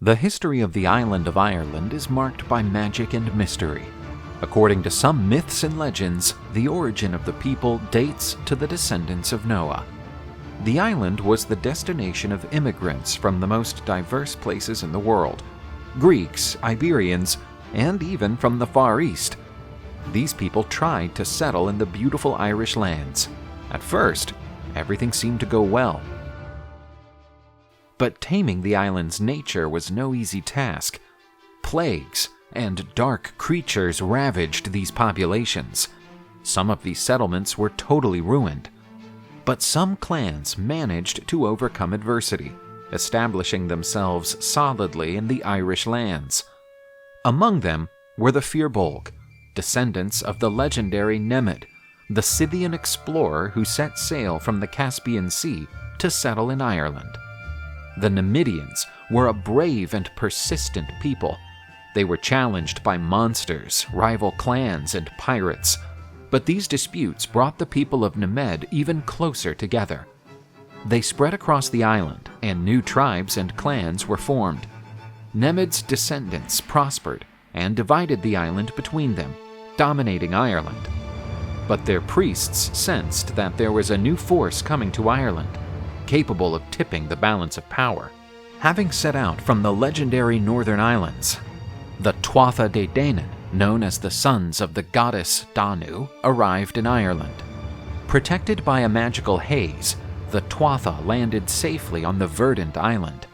The history of the island of Ireland is marked by magic and mystery. According to some myths and legends, the origin of the people dates to the descendants of Noah. The island was the destination of immigrants from the most diverse places in the world: Greeks, Iberians, and even from the Far East. These people tried to settle in the beautiful Irish lands. At first, everything seemed to go well. But taming the island's nature was no easy task. Plagues and dark creatures ravaged these populations. Some of these settlements were totally ruined. But some clans managed to overcome adversity, establishing themselves solidly in the Irish lands. Among them were the Fir Bolg, descendants of the legendary Nemed, the Scythian explorer who set sail from the Caspian Sea to settle in Ireland. The Nemedians were a brave and persistent people. They were challenged by monsters, rival clans, and pirates. But these disputes brought the people of Nemed even closer together. They spread across the island, and new tribes and clans were formed. Nemed's descendants prospered and divided the island between them, dominating Ireland. But their priests sensed that there was a new force coming to Ireland, capable of tipping the balance of power. Having set out from the legendary Northern Islands, the Tuatha de Danann, known as the sons of the goddess Danu, arrived in Ireland. Protected by a magical haze, the Tuatha landed safely on the verdant island.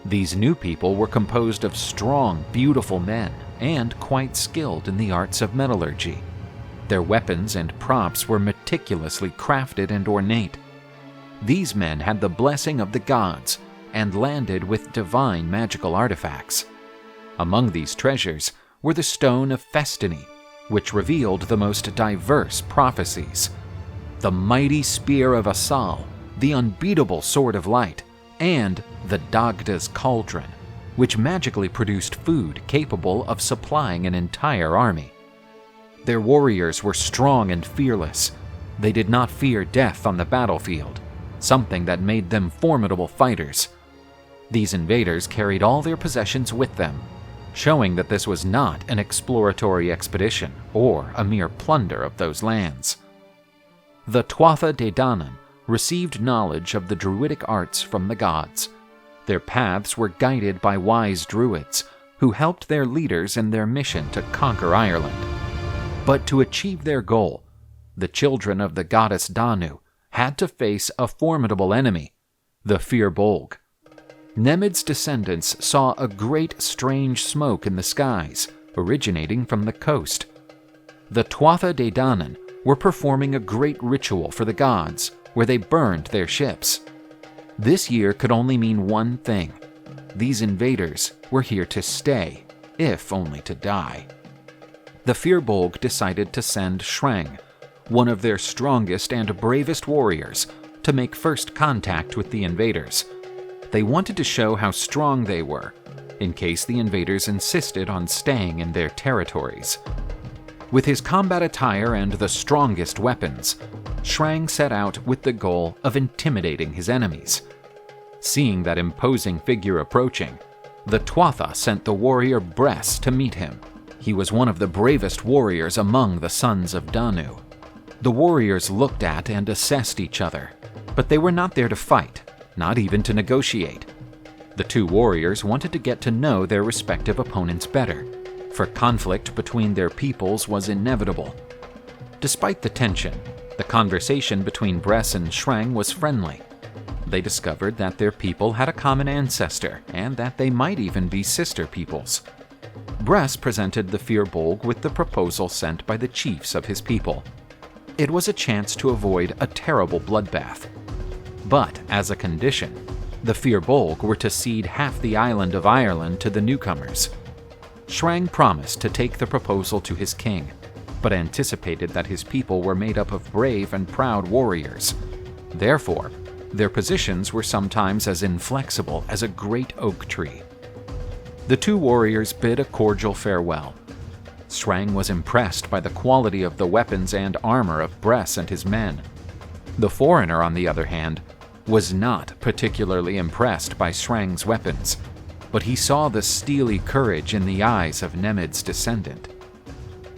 These new people were composed of strong, beautiful men and quite skilled in the arts of metallurgy. Their weapons and props were meticulously crafted and ornate. These men had the blessing of the gods and landed with divine magical artifacts. Among these treasures were the Stone of Festiny, which revealed the most diverse prophecies, the mighty Spear of Assal, the unbeatable Sword of Light, and the Dagda's Cauldron, which magically produced food capable of supplying an entire army. Their warriors were strong and fearless. They did not fear death on the battlefield, something that made them formidable fighters. These invaders carried all their possessions with them, showing that this was not an exploratory expedition or a mere plunder of those lands. The Tuatha de Danann received knowledge of the druidic arts from the gods. Their paths were guided by wise druids who helped their leaders in their mission to conquer Ireland. But to achieve their goal, the children of the goddess Danu had to face a formidable enemy, the Fir Bolg. Nemed's descendants saw a great strange smoke in the skies, originating from the coast. The Tuatha de Danann were performing a great ritual for the gods, where they burned their ships. This year could only mean one thing: these invaders were here to stay, if only to die. The Fir Bolg decided to send Shrang, one of their strongest and bravest warriors, to make first contact with the invaders. They wanted to show how strong they were, in case the invaders insisted on staying in their territories. With his combat attire and the strongest weapons, Shrang set out with the goal of intimidating his enemies. Seeing that imposing figure approaching, the Tuatha sent the warrior Bress to meet him. He was one of the bravest warriors among the sons of Danu. The warriors looked at and assessed each other, but they were not there to fight, not even to negotiate. The two warriors wanted to get to know their respective opponents better, for conflict between their peoples was inevitable. Despite the tension, the conversation between Bress and Shrang was friendly. They discovered that their people had a common ancestor and that they might even be sister peoples. Bress presented the Fir Bolg with the proposal sent by the chiefs of his people. It was a chance to avoid a terrible bloodbath. But as a condition, the Fir Bolg were to cede half the island of Ireland to the newcomers. Shrang promised to take the proposal to his king, but anticipated that his people were made up of brave and proud warriors. Therefore, their positions were sometimes as inflexible as a great oak tree. The two warriors bid a cordial farewell. Shrang was impressed by the quality of the weapons and armor of Bress and his men. The foreigner, on the other hand, was not particularly impressed by Shrang's weapons. but he saw the steely courage in the eyes of Nemed's descendant.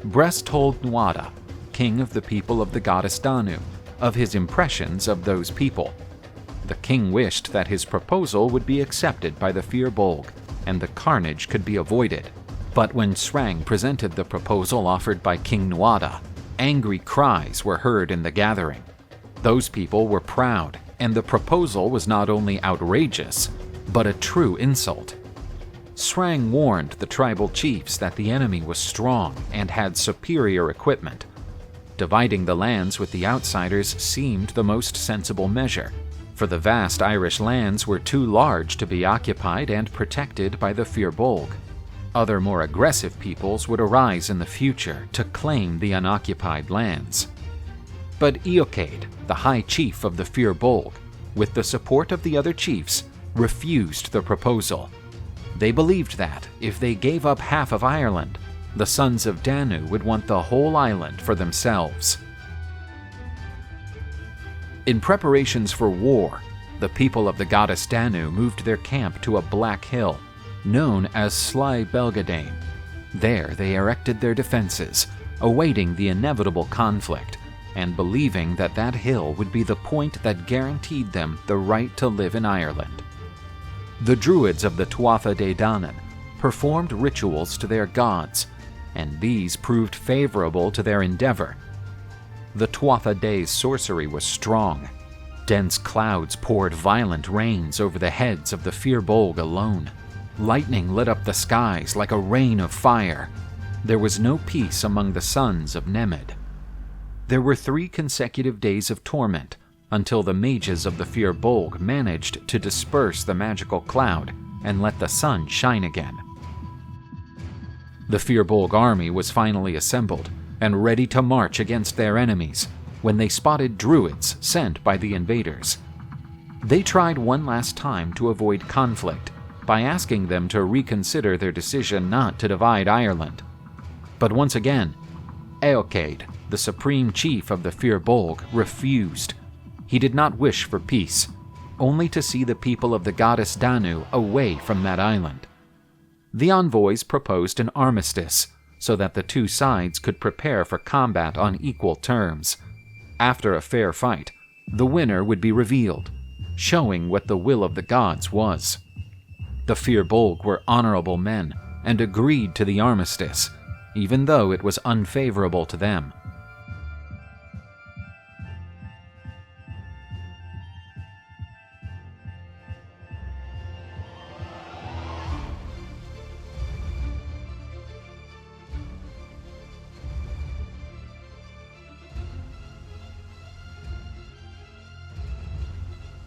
Bress told Tuatha, king of the people of the goddess Danu, of his impressions of those people. The king wished that his proposal would be accepted by the Fir Bolg, and the carnage could be avoided. But when Srang presented the proposal offered by King Tuatha, angry cries were heard in the gathering. Those people were proud, and the proposal was not only outrageous, but a true insult. Srang warned the tribal chiefs that the enemy was strong and had superior equipment. Dividing the lands with the outsiders seemed the most sensible measure, for the vast Irish lands were too large to be occupied and protected by the Fir Bolg. Other more aggressive peoples would arise in the future to claim the unoccupied lands. But Eochaid, the high chief of the Fir Bolg, with the support of the other chiefs, refused the proposal. They believed that, if they gave up half of Ireland, the sons of Danu would want the whole island for themselves. In preparations for war, the people of the goddess Danu moved their camp to a black hill, known as Sly Belgadane. There they erected their defenses, awaiting the inevitable conflict, and believing that that hill would be the point that guaranteed them the right to live in Ireland. The druids of the Tuatha De Danann performed rituals to their gods, and these proved favorable to their endeavor. The Tuatha De's sorcery was strong. Dense clouds poured violent rains over the heads of the Fir Bolg alone. Lightning lit up the skies like a rain of fire. There was no peace among the sons of Nemed. There were 3 consecutive days of torment, until the mages of the Fir Bolg managed to disperse the magical cloud and let the sun shine again. The Fir Bolg army was finally assembled and ready to march against their enemies when they spotted druids sent by the invaders. They tried one last time to avoid conflict by asking them to reconsider their decision not to divide Ireland. But once again, Eochaid, the supreme chief of the Fir Bolg, refused. He did not wish for peace, only to see the people of the goddess Danu away from that island. The envoys proposed an armistice so that the 2 sides could prepare for combat on equal terms. After a fair fight, the winner would be revealed, showing what the will of the gods was. The Fir Bolg were honorable men and agreed to the armistice, even though it was unfavorable to them.